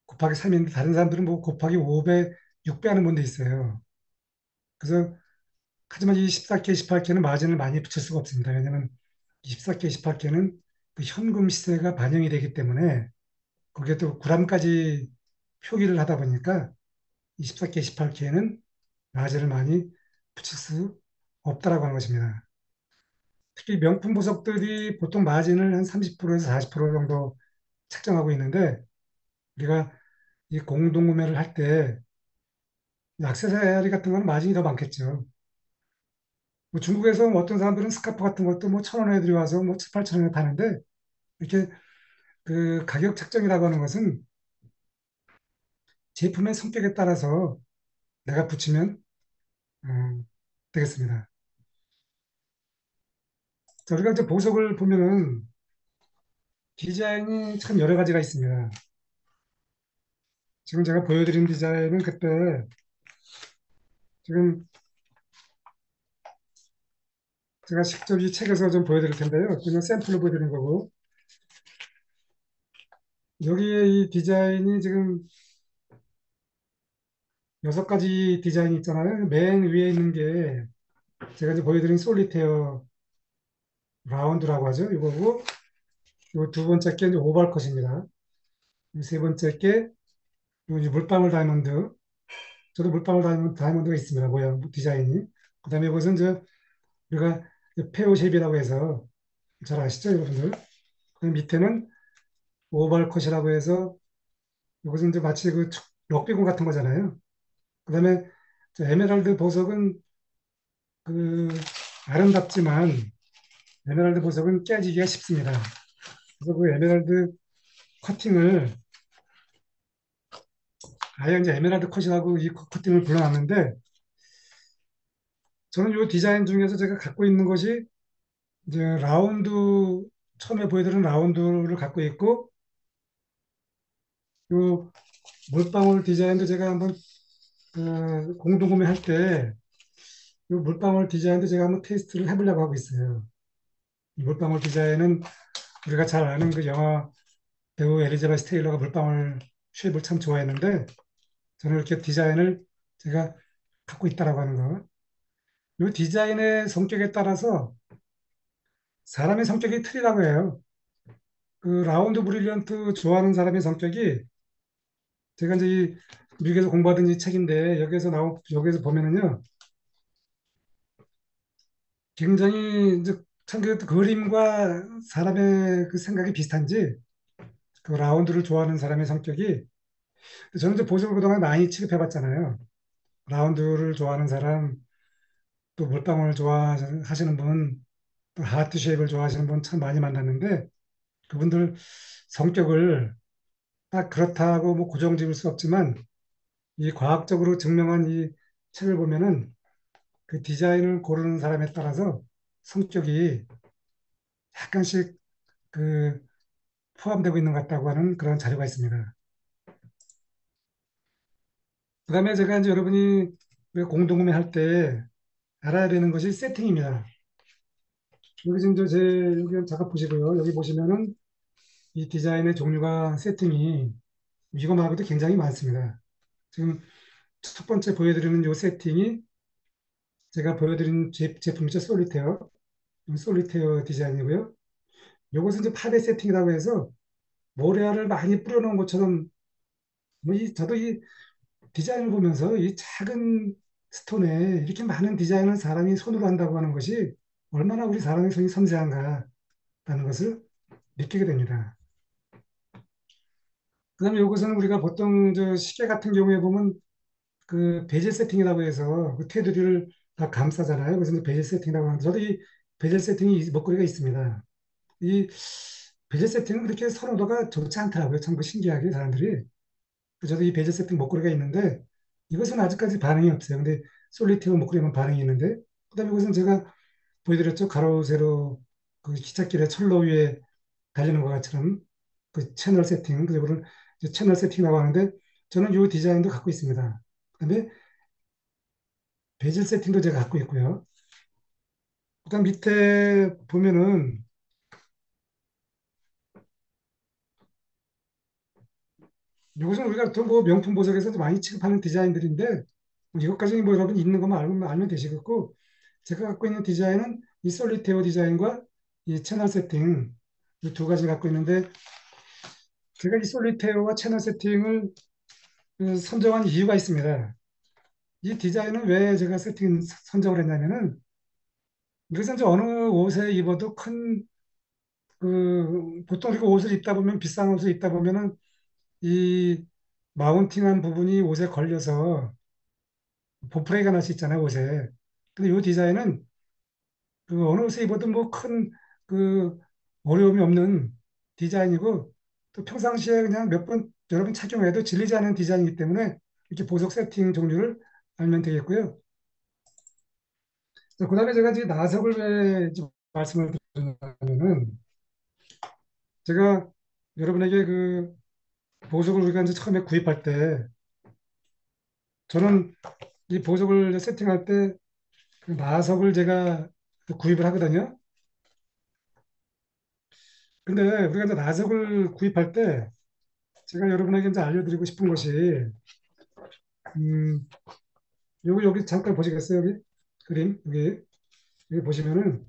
곱하기 3인데 다른 사람들은 뭐 곱하기 5배, 6배 하는 분도 있어요. 그래서 하지만 이 14K, 18K는 마진을 많이 붙일 수가 없습니다. 왜냐하면 14K, 18K는 그 현금 시세가 반영이 되기 때문에 거기에 또 g까지 표기를 하다 보니까 24K, 18K는 마진을 많이 붙일 수 없다라고 하는 것입니다. 특히 명품 보석들이 보통 마진을 한 30%에서 40% 정도 책정하고 있는데 우리가 이 공동구매를 할 때 액세서리 같은 거는 마진이 더 많겠죠. 뭐 중국에서 뭐 어떤 사람들은 스카프 같은 것도 뭐 1,000원에 들여와서 뭐 7, 8천 원에 파는데 이렇게 그 가격 책정이라고 하는 것은 제품의 성격에 따라서 내가 붙이면 되겠습니다. 자, 우리가 이제 보석을 보면은 디자인이 참 여러 가지가 있습니다. 지금 제가 보여드린 디자인은 그때 지금 제가 직접 이 책에서 좀 보여드릴 텐데요. 그냥 샘플로 보여드린 거고 여기에 이 디자인이 지금 6가지 디자인이 있잖아요. 맨 위에 있는 게 제가 이제 보여드린 솔리테어 라운드라고 하죠. 이거고 요 두 번째 게 이제 오벌 컷입니다. 세 번째 게 요 이제 물방울 다이아몬드. 저도 물방울 다이아몬드가 있습니다. 모양 디자인이. 그다음에 이것은 저 우리가 페어 쉐입이라고 해서 잘 아시죠, 여러분들? 그 밑에는 오벌 컷이라고 해서 이것은 이제 마치 그 럭비공 같은 거잖아요. 그다음에 저 에메랄드 보석은 그 아름답지만 에메랄드 보석은 깨지기가 쉽습니다. 그래서 그 에메랄드 커팅을 아예 이제 에메랄드 컷이라고 이 커팅을 불러놨는데 저는 이 디자인 중에서 제가 갖고 있는 것이 이제 라운드 처음에 보여드린 라운드를 갖고 있고 요 물방울 디자인도 제가 한번 공동구매할 때 이 물방울 디자인도 제가 한번 테스트를 해보려고 하고 있어요. 이 물방울 디자인은 우리가 잘 아는 그 영화 배우 엘리자베스 테일러가 물방울 쉐입을 참 좋아했는데 저는 이렇게 디자인을 제가 갖고 있다라고 하는 거. 이 디자인의 성격에 따라서 사람의 성격이 틀리다고 해요. 그 라운드 브릴리언트 좋아하는 사람의 성격이 제가 이제 이 미국에서 공부하던 이 책인데 여기에서 보면은요 굉장히 이제 참그 그림과 사람의 그 생각이 비슷한지 그 라운드를 좋아하는 사람의 성격이 저는 이제 보석을 그동안 많이 취급해봤잖아요. 라운드를 좋아하는 사람, 또 물방울 좋아하시는 분, 또 하트 쉐입을 좋아하시는 분 참 많이 만났는데 그분들 성격을 딱 그렇다고 뭐 고정 지을 수 없지만 이 과학적으로 증명한 이 책을 보면은 그 디자인을 고르는 사람에 따라서 성격이 약간씩 그 포함되고 있는 것 같다고 하는 그런 자료가 있습니다. 그다음에 제가 이제 여러분이 공동구매 할 때 알아야 되는 것이 세팅입니다. 여기 지금 여기 잠깐 보시고요. 여기 보시면은 이 디자인의 종류가 세팅이 이거 말고도 굉장히 많습니다. 지금 첫 번째 보여드리는 이 세팅이 제가 보여드린 제품이죠. 솔리테어 디자인이고요. 요것은 이제 파데 세팅이라고 해서 모래알을 많이 뿌려놓은 것처럼 저도 이 디자인을 보면서 이 작은 스톤에 이렇게 많은 디자인을 사람이 손으로 한다고 하는 것이 얼마나 우리 사람의 손이 섬세한가라는 것을 느끼게 됩니다. 그다음에 이것은 우리가 보통 저 시계 같은 경우에 보면 그 베젤 세팅이라고 해서 그 테두리를 다 감싸잖아요. 그래서 이제 베젤 세팅이라고 하는데 저도 이 베젤 세팅이 먹거리가 있습니다. 이 베젤 세팅은 그렇게 선호도가 좋지 않더라고요. 참 그 신기하게 사람들이. 저도 이 베젤 세팅 목걸이가 있는데 이것은 아직까지 반응이 없어요. 근데 솔리티어 목걸이만 반응이 있는데 그다음에 이것은 제가 보여드렸죠. 가로 세로 그 기찻길에 철로 위에 달리는 것처럼 그 채널 세팅 그거를 이제 채널 세팅이라고 하는데 저는 이 디자인도 갖고 있습니다. 그다음에 베젤 세팅도 제가 갖고 있고요. 그다음 밑에 보면은 이것은 우리가 또 뭐 명품 보석에서도 많이 취급하는 디자인들인데 뭐 이것까지는 뭐 여러분 있는 것만 알면 되시겠고 제가 갖고 있는 디자인은 이 솔리테오 디자인과 이 채널 세팅 이 두 가지 갖고 있는데 제가 이 솔리테오와 채널 세팅을 선정한 이유가 있습니다. 이 디자인은 왜 제가 선정을 했냐면은 그래서 이제 어느 옷에 입어도 보통 우리가 옷을 입다 보면 비싼 옷을 입다 보면은 이 마운팅한 부분이 옷에 걸려서 보프레이가 날 수 있잖아요, 옷에. 근데 이 디자인은 어느 옷에 입어도 뭐 그 어려움이 없는 디자인이고 또 평상시에 그냥 몇 번 여러 번 착용해도 질리지 않은 디자인이기 때문에 이렇게 보석 세팅 종류를 알면 되겠고요. 그다음에 제가 이제 나석을 왜 좀 말씀을 드리냐면은 제가 여러분에게 보석을 우리가 이제 처음에 구입할 때 저는 이 보석을 세팅할 때 나석을 제가 구입을 하거든요. 근데 우리가 이제 나석을 구입할 때 제가 여러분에게 이제 알려드리고 싶은 것이 음, 여기 잠깐 보시겠어요? 여기 그림 여기 보시면은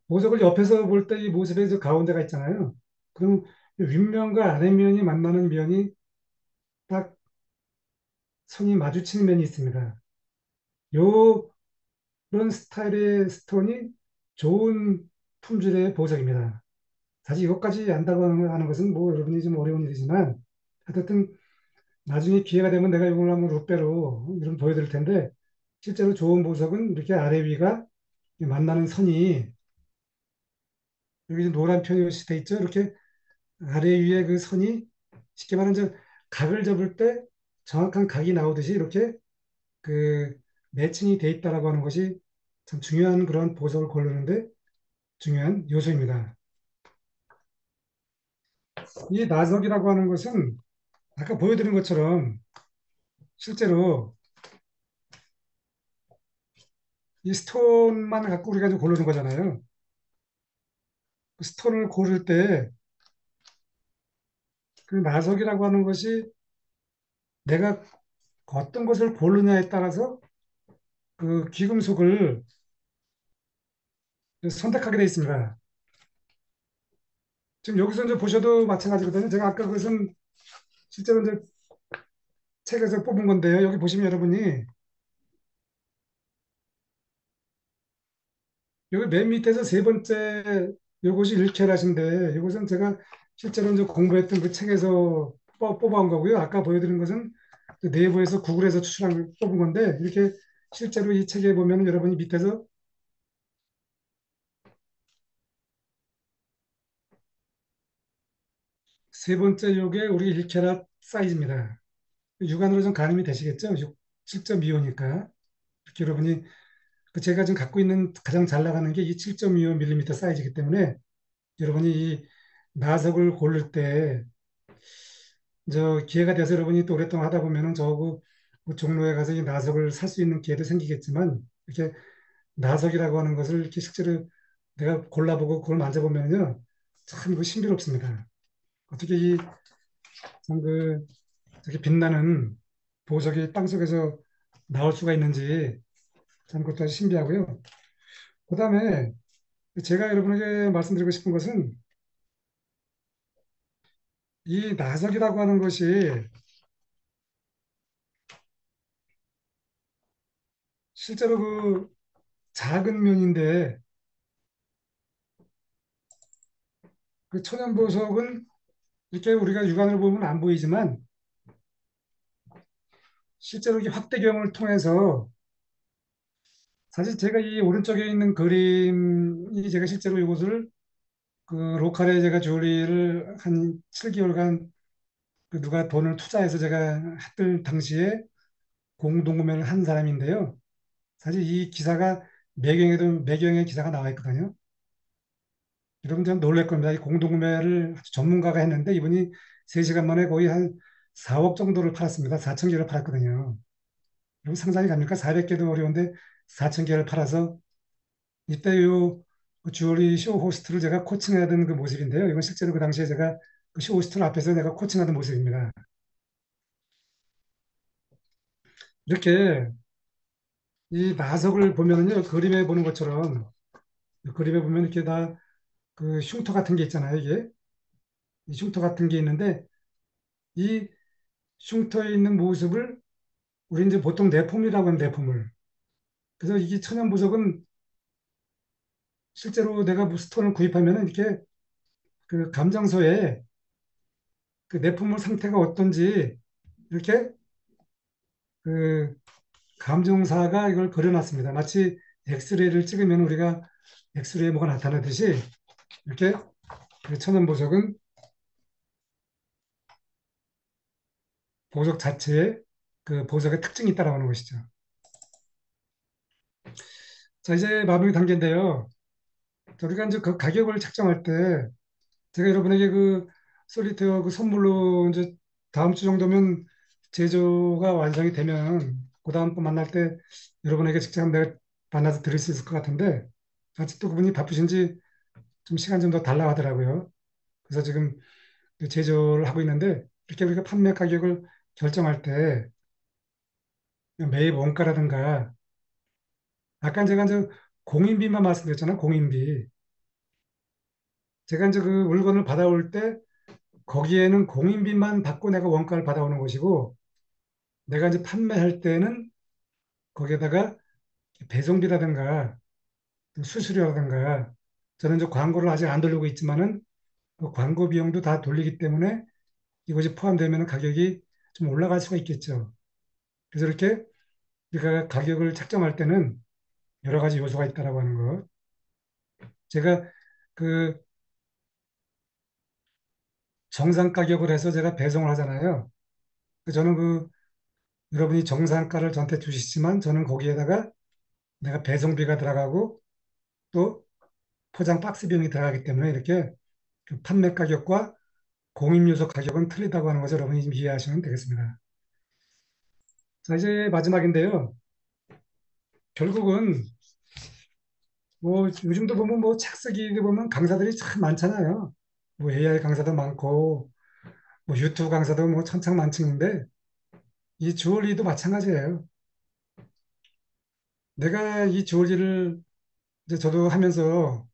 보석을 옆에서 볼 때 이 모습의 저 가운데가 있잖아요. 그럼 윗면과 아랫면이 만나는 면이 딱 선이 마주치는 면이 있습니다. 요런 스타일의 스톤이 좋은 품질의 보석입니다. 사실 이것까지 안다고 하는 것은 뭐 여러분이 좀 어려운 일이지만 하여튼 나중에 기회가 되면 내가 이걸 한번 룻배로 이런 보여드릴 텐데 실제로 좋은 보석은 이렇게 아래 위가 만나는 선이 여기 노란 표시 돼 있죠. 이렇게 아래 위에 그 선이 쉽게 말하면 이제 각을 잡을 때 정확한 각이 나오듯이 이렇게 그 매칭이 돼 있다라고 하는 것이 참 중요한 그런 보석을 고르는데 중요한 요소입니다. 이 나석이라고 하는 것은 아까 보여드린 것처럼 실제로 이 스톤만 갖고 우리가 이제 고르는 거잖아요. 그 스톤을 고를 때 그 나석이라고 하는 것이 내가 어떤 것을 고르냐에 따라서 그 귀금속을 선택하게 되어 있습니다. 지금 여기서 이제 보셔도 마찬가지거든요. 제가 아까 그것은 실제로 이제 책에서 뽑은 건데요. 여기 보시면 여러분이 여기 맨 밑에서 세 번째 요것이 일캐rat인데 이것은 제가 실제로 이제 공부했던 그 책에서 뽑아온 거고요. 아까 보여드린 것은 그 네이버에서 구글에서 추출한 뽑은 건데 이렇게 실제로 이 책에 보면 여러분이 밑에서 세 번째 요게 우리 1캐럿 사이즈입니다. 육안으로 좀 가늠이 되시겠죠? 7.25니까. 이렇게 여러분이 제가 지금 갖고 있는 가장 잘 나가는 게 이 7.25mm 사이즈이기 때문에 여러분이 이 나석을 고를 때 저 기회가 돼서 여러분이 또 오랫동안 하다 보면은 그 종로에 가서 이 나석을 살 수 있는 기회도 생기겠지만 이렇게 나석이라고 하는 것을 이렇게 실제로 내가 골라보고 그걸 만져보면요 참 이거 신비롭습니다. 어떻게 저렇게 빛나는 보석이 땅속에서 나올 수가 있는지 참 그것도 아주 신기하고요. 그다음에 제가 여러분에게 말씀드리고 싶은 것은 이 나석이라고 하는 것이 실제로 작은 면인데 그 천연보석은 이렇게 우리가 육안으로 보면 안 보이지만 실제로 이 확대경을 통해서 사실 제가 이 오른쪽에 있는 그림이 제가 실제로 이것을 로컬에 제가 조리를 한 7개월간 누가 돈을 투자해서 제가 했을 당시에 공동구매를 한 사람인데요. 사실 이 기사가 매경에 기사가 나와 있거든요. 여러분 좀 놀랄 겁니다. 이 공동구매를 아주 전문가가 했는데 이분이 3시간 만에 거의 한 4억 정도를 팔았습니다. 4천 개를 팔았거든요. 여러분 상상이 갑니까? 400개도 어려운데 4천 개를 팔아서 이때 그 주얼리 쇼 호스트를 제가 코칭하던 그 모습인데요. 이건 실제로 그 당시에 제가 그 쇼 호스트 앞에서 내가 코칭하던 모습입니다. 이렇게 이 나석을 보면은요, 그림에 보는 것처럼, 그림에 보면 이렇게 다 그 흉터 같은 게 있잖아요, 이게. 이 흉터 같은 게 있는데, 이 흉터에 있는 모습을 우리 이제 보통 내품이라고 하는 내품을. 그래서 이게 천연보석은 실제로 내가 뭐 스톤을 구입하면은 이렇게 그 감정서에 그 내품물 상태가 어떤지 이렇게 그 감정사가 이걸 그려놨습니다. 마치 엑스레이를 찍으면 우리가 엑스레이에 뭐가 나타나듯이 이렇게 그 천연보석은 보석 자체에 그 보석의 특징이 있다라고 하는 것이죠. 자, 이제 마무리 단계인데요. 자, 우리가 이제 그 가격을 책정할 때 제가 여러분에게 그 솔리테어 그 선물로 이제 다음 주 정도면 제조가 완성이 되면 그 다음 번 만날 때 여러분에게 직접 내가 만나서 드릴 수 있을 것 같은데 아직도 그분이 바쁘신지 좀 시간 좀 더 달라고 하더라고요. 그래서 지금 제조를 하고 있는데 이렇게 우리가 판매 가격을 결정할 때 매입 원가라든가 아까 제가 이제 공인비만 말씀드렸잖아요. 공인비. 제가 이제 그 물건을 받아올 때 거기에는 공인비만 받고 내가 원가를 받아오는 것이고 내가 이제 판매할 때는 거기에다가 배송비라든가 수수료라든가 저는 이제 광고를 아직 안 돌리고 있지만은 그 광고 비용도 다 돌리기 때문에 이것이 포함되면 가격이 좀 올라갈 수가 있겠죠. 그래서 이렇게 우리가 가격을 책정할 때는 여러 가지 요소가 있다라고 하는 거. 제가 그 정상 가격을 해서 제가 배송을 하잖아요. 저는 그 여러분이 정상가를 저한테 주시지만 저는 거기에다가 내가 배송비가 들어가고 또 포장 박스 비용이 들어가기 때문에 이렇게 그 판매 가격과 공인 요소 가격은 틀리다고 하는 것을 여러분이 좀 이해하시면 되겠습니다. 자, 이제 마지막인데요. 결국은 뭐 요즘도 보면 뭐 책 쓰기 보면 강사들이 참 많잖아요. 뭐 AI 강사도 많고 뭐 유튜브 강사도 뭐 천창만층인데 이 주얼리도 마찬가지예요. 내가 이 주얼리를 이제 저도 하면서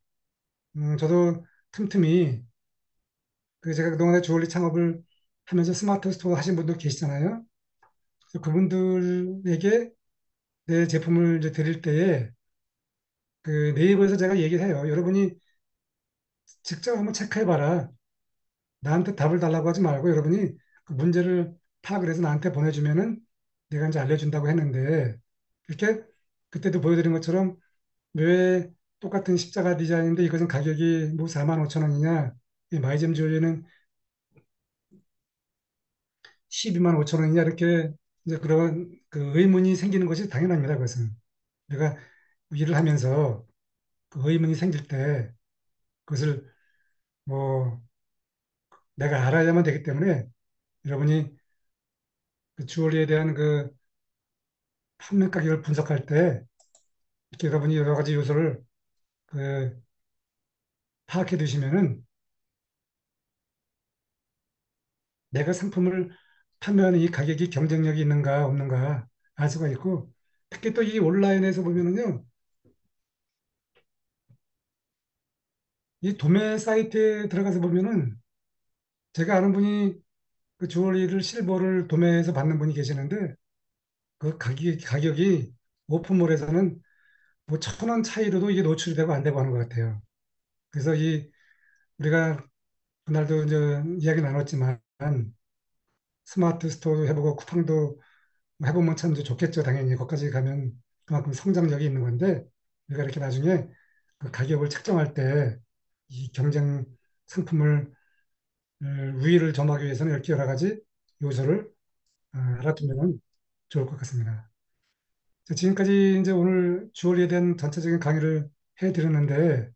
저도 틈틈이 그 제가 그동안에 주얼리 창업을 하면서 스마트 스토어 하신 분들 계시잖아요. 그래서 그분들에게 내 제품을 이제 드릴 때에 그 네이버에서 제가 얘기를 해요. 여러분이 직접 한번 체크해봐라. 나한테 답을 달라고 하지 말고 여러분이 그 문제를 파악을 해서 나한테 보내주면은 내가 이제 알려준다고 했는데 이렇게 그때도 보여드린 것처럼 왜 똑같은 십자가 디자인인데 이것은 가격이 뭐 4만 5천 원이냐 이 마이젬 주얼리는 12만 5천 원이냐 이렇게 이제 그런 그 의문이 생기는 것이 당연합니다. 그것은 내가 일을 하면서 그 의문이 생길 때 그것을 뭐 내가 알아야만 되기 때문에 여러분이 그 주얼리에 대한 그 판매 가격을 분석할 때 이렇게 여러분이 여러 가지 요소를 그 파악해 두시면은 내가 상품을 판매하는 이 가격이 경쟁력이 있는가 없는가 알 수가 있고 특히 또 이 온라인에서 보면은요 이 도매 사이트에 들어가서 보면은 제가 아는 분이 그 주얼리를 실버를 도매해서 받는 분이 계시는데 그 가격이 오픈몰에서는 뭐 1,000원 차이로도 이게 노출이 되고 안 되고 하는 것 같아요. 그래서 이 우리가 그날도 이제 이야기 나눴지만 스마트 스토어도 해보고 쿠팡도 해보면 참 이제 좋겠죠. 당연히 거기까지 가면 그만큼 성장력이 있는 건데 우리가 이렇게 나중에 그 가격을 책정할 때 이 경쟁 상품을 우위를 점하기 위해서는 이렇게 여러 가지 요소를 알아두면 좋을 것 같습니다. 지금까지 이제 오늘 주얼리에 대한 전체적인 강의를 해드렸는데